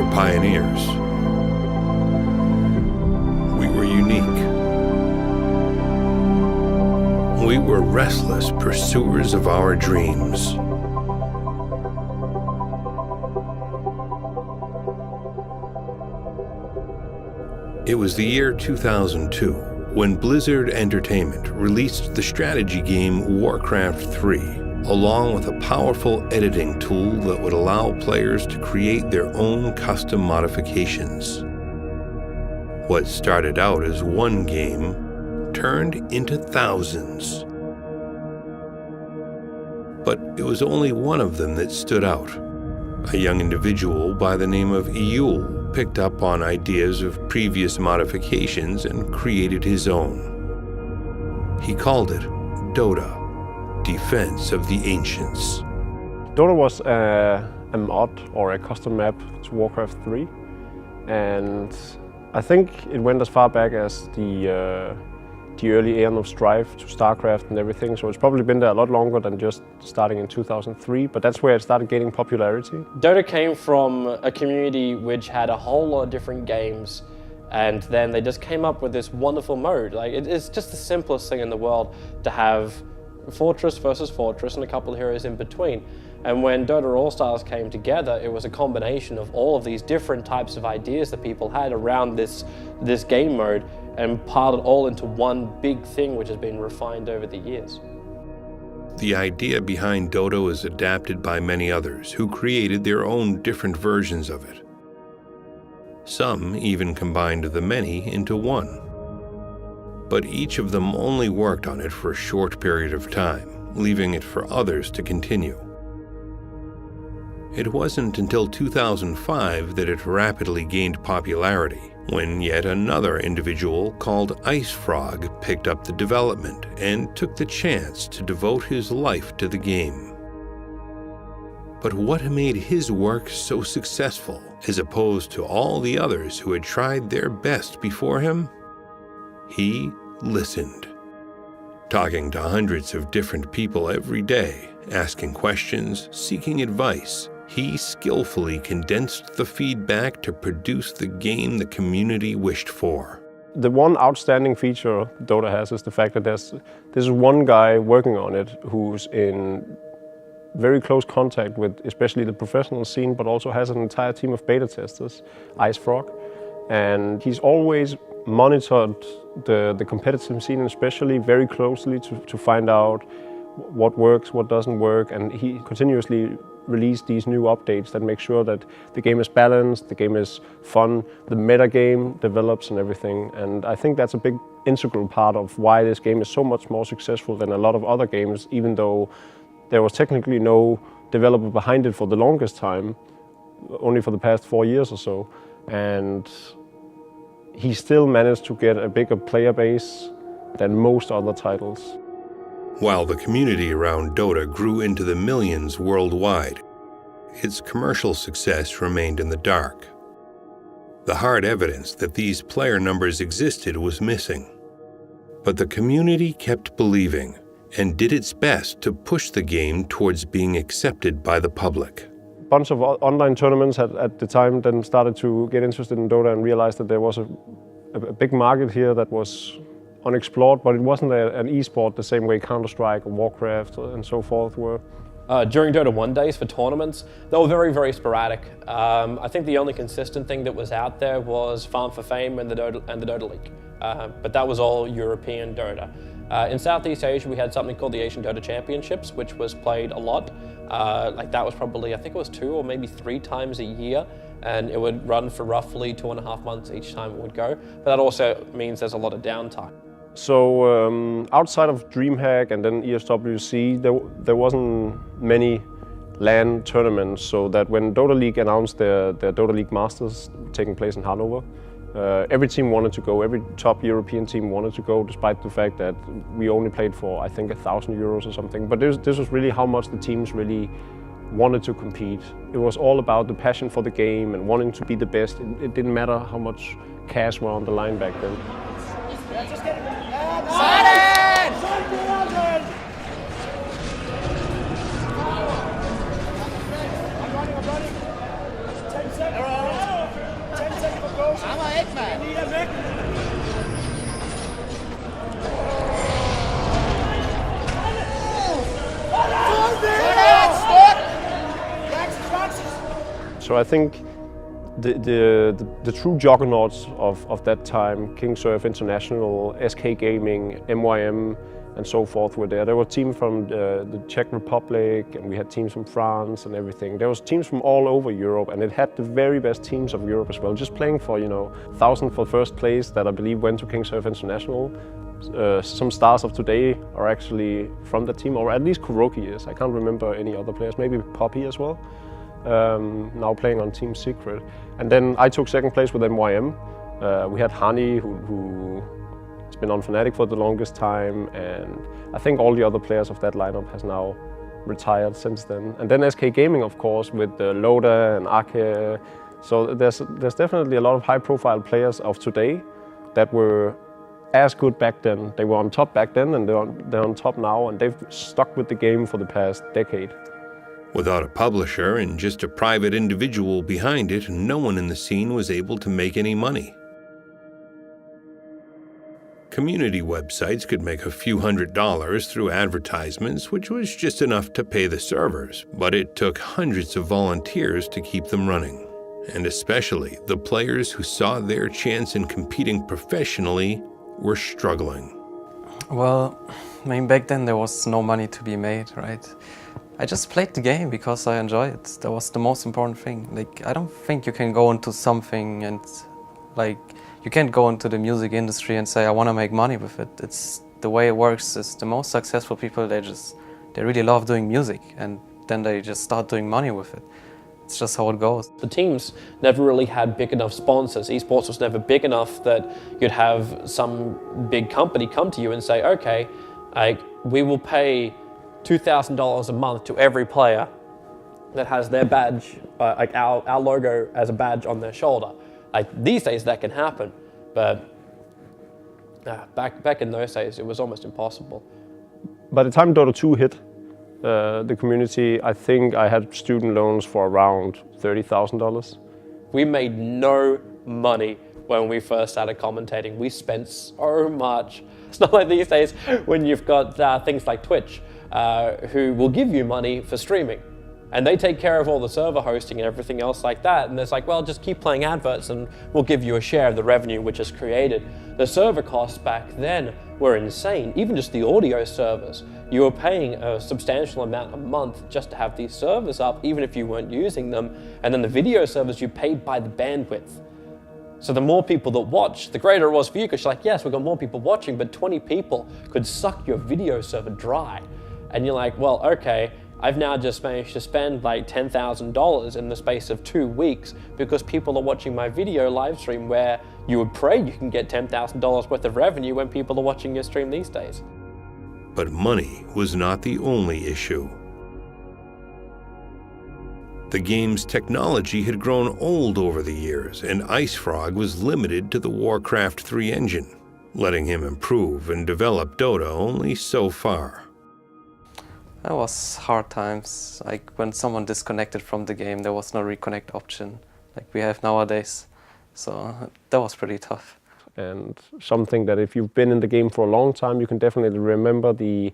were pioneers. We were unique. We were restless pursuers of our dreams. It was the year 2002 when Blizzard Entertainment released the strategy game Warcraft 3, along with a powerful editing tool that would allow players to create their own custom modifications. What started out as one game turned into thousands. But it was only one of them that stood out. A young individual by the name of Yule picked up on ideas of previous modifications and created his own. He called it Dota, Defense of the Ancients. Dota was a mod or a custom map to Warcraft 3, and I think it went as far back as the early Aeon of Strife to StarCraft and everything, so it's probably been there a lot longer than just starting in 2003, but that's where it started gaining popularity. Dota came from a community which had a whole lot of different games, and then they just came up with this wonderful mode. Like, it's just the simplest thing in the world to have Fortress versus Fortress and a couple of heroes in between. And when Dota All-Stars came together, it was a combination of all of these different types of ideas that people had around this game mode, and piled it all into one big thing which has been refined over the years. The idea behind Dota was adapted by many others who created their own different versions of it. Some even combined the many into one. But each of them only worked on it for a short period of time, leaving it for others to continue. It wasn't until 2005 that it rapidly gained popularity, when yet another individual called Ice Frog picked up the development and took the chance to devote his life to the game. But what made his work so successful, as opposed to all the others who had tried their best before him? He listened. Talking to hundreds of different people every day, asking questions, seeking advice, he skillfully condensed the feedback to produce the game the community wished for. The one outstanding feature Dota has is the fact that there's one guy working on it who's in very close contact with especially the professional scene, but also has an entire team of beta testers, Ice Frog. And he's always monitored the competitive scene, especially very closely to find out what works, what doesn't work, and he continuously release these new updates that make sure that the game is balanced, the game is fun, the meta game develops and everything. And I think that's a big integral part of why this game is so much more successful than a lot of other games, even though there was technically no developer behind it for the longest time, only for the past 4 years or so. And he still managed to get a bigger player base than most other titles. While the community around Dota grew into the millions worldwide, its commercial success remained in the dark. The hard evidence that these player numbers existed was missing. But the community kept believing and did its best to push the game towards being accepted by the public. A bunch of online tournaments at the time then started to get interested in Dota and realized that there was a big market here that was unexplored, but it wasn't an e-sport the same way Counter-Strike or Warcraft and so forth were. During Dota 1 days for tournaments, they were very, very sporadic. I think the only consistent thing that was out there was Farm for Fame and the Dota League. But that was all European Dota. In Southeast Asia, we had something called the Asian Dota Championships, which was played a lot. Like that was probably, I think it was 2 or maybe 3 times a year, and it would run for roughly 2.5 months each time it would go. But that also means there's a lot of downtime. So outside of DreamHack and then ESWC, there wasn't many LAN tournaments, so that when Dota League announced their Dota League Masters taking place in Hanover, every team wanted to go, every top European team wanted to go, despite the fact that we only played for, I think, €1,000 or something. But this was really how much the teams really wanted to compete. It was all about the passion for the game and wanting to be the best. It didn't matter how much cash were on the line back then. væk, mand! Lige er væk! So I think the true juggernauts of that time, King Surf International, SK Gaming, MYM, and so forth were there. There were teams from the Czech Republic, and we had teams from France and everything. There was teams from all over Europe, and it had the very best teams of Europe as well. Just playing for, 1,000 for first place that I believe went to King Surf International. Some stars of today are actually from the team, or at least Kuroki is. I can't remember any other players, maybe Poppy as well. Now playing on Team Secret. And then I took second place with MYM. We had Hani, who has been on Fnatic for the longest time, and I think all the other players of that lineup has now retired since then. And then SK Gaming, of course, with Loda and Ake. So there's definitely a lot of high-profile players of today that were as good back then. They were on top back then, and they're on top now, and they've stuck with the game for the past decade. Without a publisher and just a private individual behind it, no one in the scene was able to make any money. Community websites could make a few $100s through advertisements, which was just enough to pay the servers, but it took hundreds of volunteers to keep them running. And especially the players who saw their chance in competing professionally were struggling. Well, I mean, back then there was no money to be made, right? I just played the game because I enjoy it. That was the most important thing. Like, I don't think you can go into something and, like, you can't go into the music industry and say, I want to make money with it. It's the way it works is the most successful people, they really love doing music, and then they just start doing money with it. It's just how it goes. The teams never really had big enough sponsors. Esports was never big enough that you'd have some big company come to you and say, okay, we will pay $2,000 a month to every player that has their badge, like our logo as a badge on their shoulder. Like, these days that can happen, but back in those days it was almost impossible. By the time Dota 2 hit the community, I think I had student loans for around $30,000. We made no money when we first started commentating. We spent so much. It's not like these days when you've got things like Twitch, who will give you money for streaming. And they take care of all the server hosting and everything else like that. And it's like, well, just keep playing adverts and we'll give you a share of the revenue which is created. The server costs back then were insane. Even just the audio servers. You were paying a substantial amount a month just to have these servers up, even if you weren't using them. And then the video servers, you paid by the bandwidth. So the more people that watched, the greater it was for you, because you're like, yes, we've got more people watching, but 20 people could suck your video server dry. And you're like, well, okay, I've now just managed to spend like $10,000 in the space of 2 weeks because people are watching my video live stream, where you would pray you can get $10,000 worth of revenue when people are watching your stream these days. But money was not the only issue. The game's technology had grown old over the years, and IceFrog was limited to the Warcraft 3 engine, letting him improve and develop Dota only so far. That was hard times. Like, when someone disconnected from the game, there was no reconnect option like we have nowadays. So that was pretty tough. And something that if you've been in the game for a long time, you can definitely remember the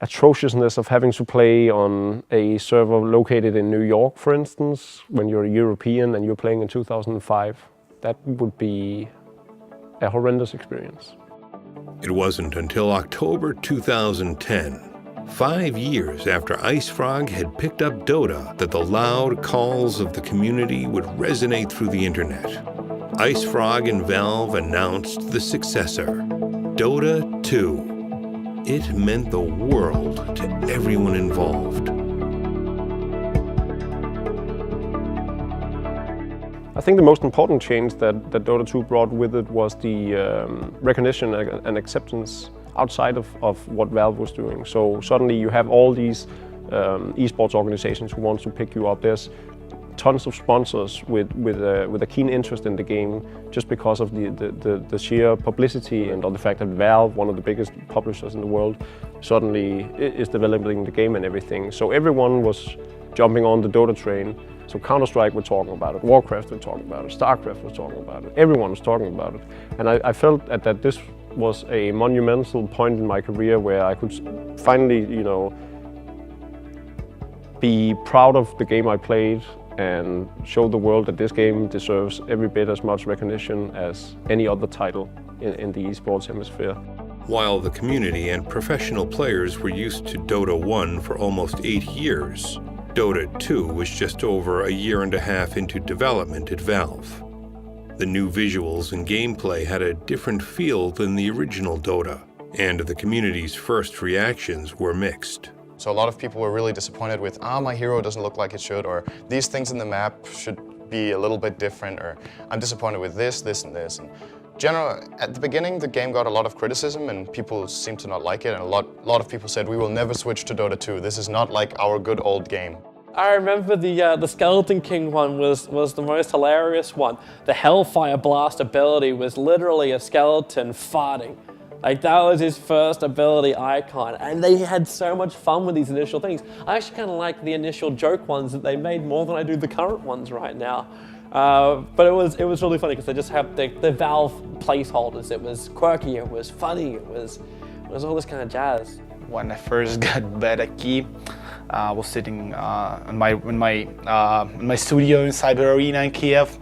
atrociousness of having to play on a server located in New York, for instance, when you're a European and you're playing in 2005. That would be a horrendous experience. It wasn't until October 2010, 5 years after IceFrog had picked up Dota, that the loud calls of the community would resonate through the internet. IceFrog and Valve announced the successor, Dota 2. It meant the world to everyone involved. I think the most important change that Dota 2 brought with it was the recognition and acceptance outside of what Valve was doing. So suddenly you have all these esports organizations who want to pick you up. There's tons of sponsors with a keen interest in the game, just because of the sheer publicity and the fact that Valve, one of the biggest publishers in the world, suddenly is developing the game and everything. So everyone was jumping on the Dota train. So Counter-Strike were talking about it, Warcraft were talking about it, Starcraft was talking about it, everyone was talking about it. And I felt that this was a monumental point in my career where I could finally, be proud of the game I played and show the world that this game deserves every bit as much recognition as any other title in the esports hemisphere. While the community and professional players were used to Dota 1 for almost 8 years, Dota 2 was just over a year and a half into development at Valve. The new visuals and gameplay had a different feel than the original Dota, and the community's first reactions were mixed. So a lot of people were really disappointed with, my hero doesn't look like it should, or these things in the map should be a little bit different, or I'm disappointed with this, this, and this. And at the beginning, the game got a lot of criticism and people seemed to not like it, and a lot of people said, we will never switch to Dota 2. This is not like our good old game. I remember the Skeleton King one was the most hilarious one. The Hellfire Blast ability was literally a skeleton farting. Like, that was his first ability icon, and they had so much fun with these initial things. I actually kind of like the initial joke ones that they made more than I do the current ones right now. But it was really funny because they just have the Valve placeholders. It was quirky, it was funny, it was all this kind of jazz. When I first got bad at Key, I was sitting in my studio inside the arena in Kiev,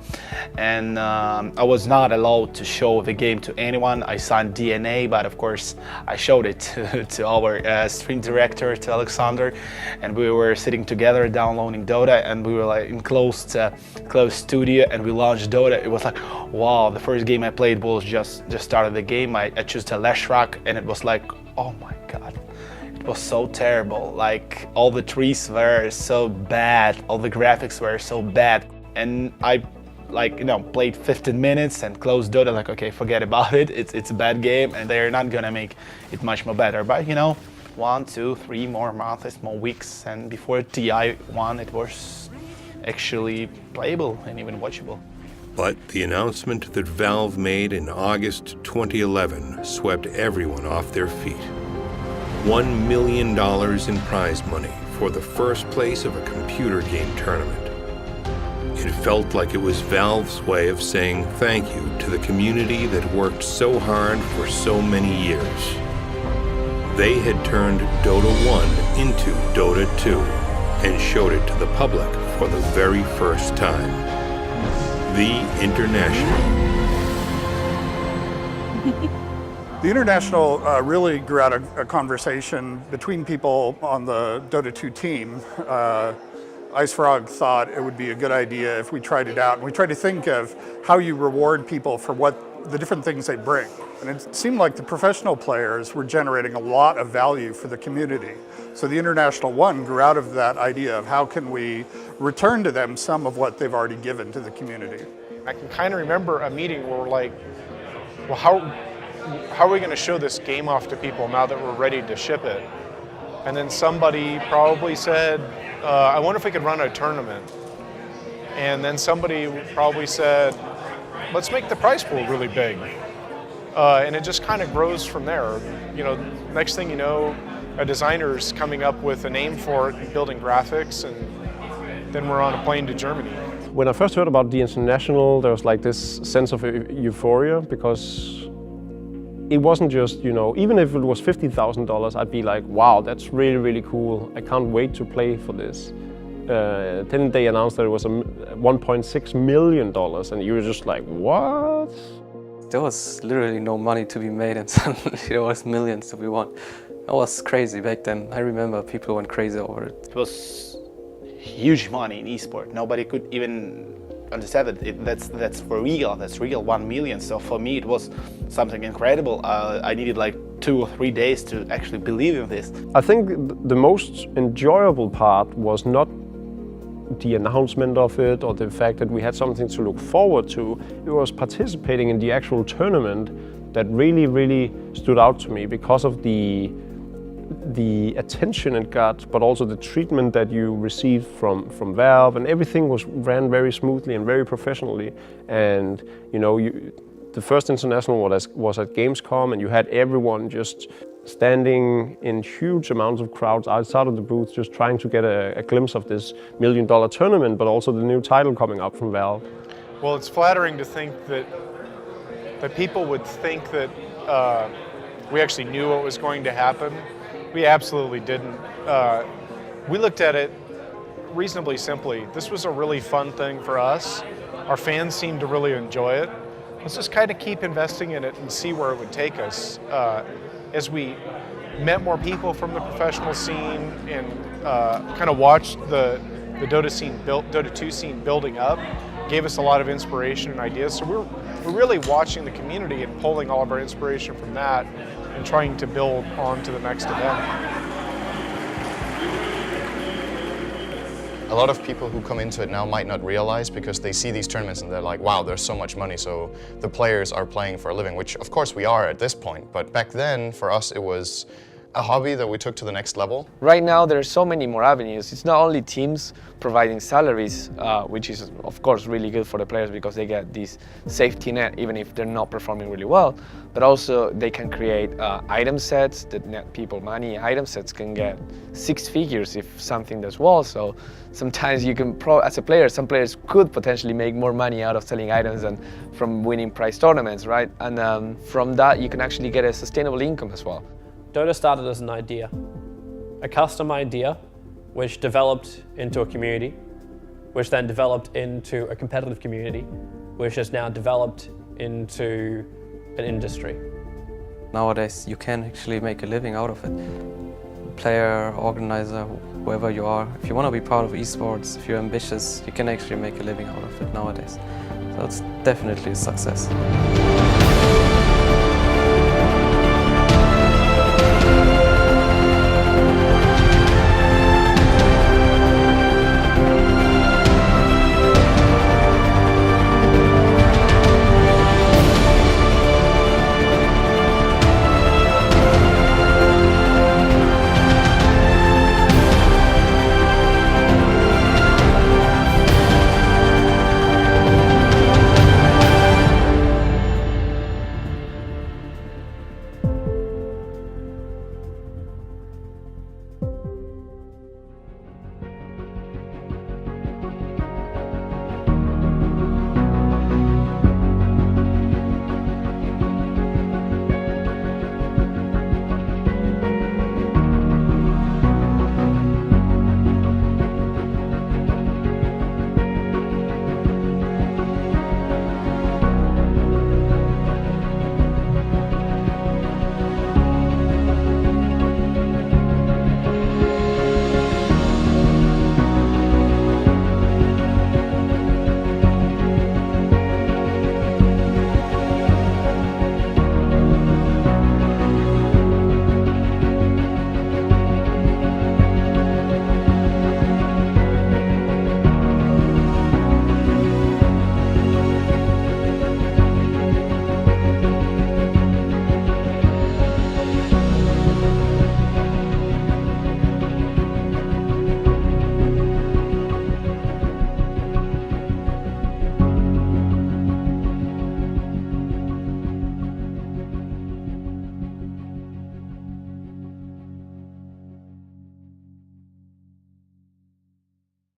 and I was not allowed to show the game to anyone. I signed DNA, but of course I showed it to our stream director, to Alexander, and we were sitting together downloading Dota, and we were like in closed studio, and we launched Dota. It was like, wow, the first game I played was just started the game. I chose the Leshrac, and it was like, oh my god. It was so terrible, like all the trees were so bad, all the graphics were so bad, and I played 15 minutes and closed Dota, like, okay, forget about it, it's a bad game and they're not gonna make it much more better. But 1, 2, 3 more months, more weeks, and before TI1 it was actually playable and even watchable. But the announcement that Valve made in August 2011 swept everyone off their feet. $1 million in prize money for the first place of a computer game tournament. It felt like it was Valve's way of saying thank you to the community that worked so hard for so many years. They had turned Dota 1 into Dota 2 and showed it to the public for the very first time. The International. The International really grew out of a conversation between people on the Dota 2 team. IceFrog thought it would be a good idea if we tried it out, and we tried to think of how you reward people for what the different things they bring. And it seemed like the professional players were generating a lot of value for the community. So the International One grew out of that idea of how can we return to them some of what they've already given to the community. I can kind of remember a meeting where we're like, well, how are we going to show this game off to people now that we're ready to ship it? And then somebody probably said, I wonder if we could run a tournament. And then somebody probably said, let's make the prize pool really big. And it just kind of grows from there. Next thing you know, a designer's coming up with a name for it and building graphics, and then we're on a plane to Germany. When I first heard about the International, there was like this sense of euphoria, because it wasn't just, even if it was $50,000, I'd be like, wow, that's really, really cool. I can't wait to play for this. Then they announced that it was $1.6 million, and you were just like, what? There was literally no money to be made, and suddenly there was millions to be won. That was crazy back then. I remember people went crazy over it. It was huge money in esport. Nobody could even understand that that's for real. That's real, 1 million. So for me, it was something incredible. I needed like 2 or 3 days to actually believe in this. I think the most enjoyable part was not the announcement of it or the fact that we had something to look forward to. It was participating in the actual tournament that really, really stood out to me because of the attention it got, but also the treatment that you received from Valve, and everything ran very smoothly and very professionally. And the first international was at Gamescom, and you had everyone just standing in huge amounts of crowds outside of the booth, just trying to get a glimpse of this $1 million tournament, but also the new title coming up from Valve. Well, it's flattering to think that people would think that we actually knew what was going to happen. We absolutely didn't. We looked at it reasonably simply. This was a really fun thing for us. Our fans seemed to really enjoy it. Let's just kind of keep investing in it and see where it would take us. As we met more people from the professional scene and kind of watched the Dota 2 scene building up, gave us a lot of inspiration and ideas. So we're really watching the community and pulling all of our inspiration from that and trying to build on to the next event. A lot of people who come into it now might not realize, because they see these tournaments and they're like, wow, there's so much money, so the players are playing for a living, which of course we are at this point. But back then, for us, it was a hobby that we took to the next level. Right now, there are so many more avenues. It's not only teams providing salaries, which is of course really good for the players because they get this safety net even if they're not performing really well, but also they can create item sets that net people money. Item sets can get 6 figures if something does well, so sometimes you can, as a player, some players could potentially make more money out of selling items than from winning prize tournaments, right? And from that you can actually get a sustainable income as well. Dota started as an idea, a custom idea, which developed into a community, which then developed into a competitive community, which has now developed into an industry. Nowadays, you can actually make a living out of it. Player, organizer, whoever you are, if you want to be part of esports, if you're ambitious, you can actually make a living out of it nowadays. So it's definitely a success.